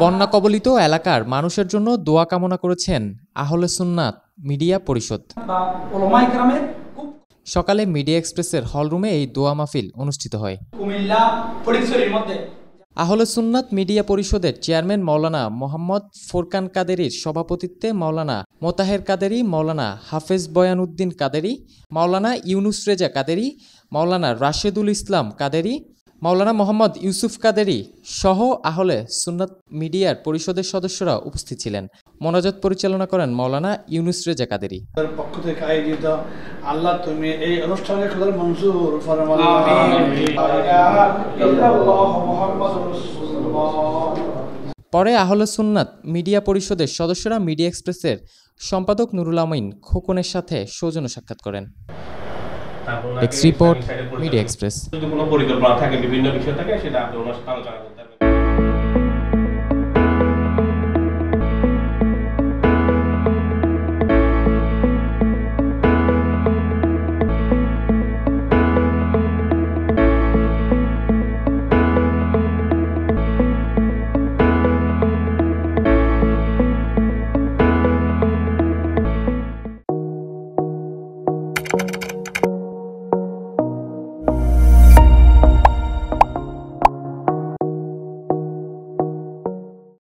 বন্যা কবলিত এলাকার মানুষের জন্য দোয়া কামনা করেছেন আহলে সুন্নাত মিডিয়া পরিষদ। সকালে মিডিয়া এক্সপ্রেসের হলরুমে এই দোয়া মাহফিল অনুষ্ঠিত হয়। আহলে সুন্নাত মিডিয়া পরিষদের চেয়ারম্যান মাওলানা মোহাম্মদ ফোরকান কাদেরীর সভাপতিত্বে মাওলানা মোতাহের কাদেরী, মাওলানা হাফেজ বয়ান উদ্দিন কাদেরী, মাওলানা ইউনুস রেজা কাদেরী, মাওলানা রাশেদুল ইসলাম কাদেরী, মাওলানা মোহাম্মদ ইউসুফ কাদেরী সহ আহলে সুন্নাত মিডিয়ার পরিষদের সদস্যরা উপস্থিত ছিলেন। মোনাজাত পরিচালনা করেন মাওলানা ইউনুস রেজা কাদেরী। পক্ষ থেকে আয়োজিত আল্লাহ তুমি এই অনুষ্ঠানে খোদার মঞ্জুর ফরমান। পরে আহলে সুন্নাত মিডিয়া পরিষদের সদস্যরা মিডিয়া এক্সপ্রেসের সম্পাদক নুরুল আমিন খোকনের সাথে সৌজন্য সাক্ষাৎ করেন। X report, media express. যদি কোনো পরিকল্পনা থাকে, বিভিন্ন বিষয় থাকে, সেটা আপনি ওনার সাথে আলোচনা করতে পারবেন।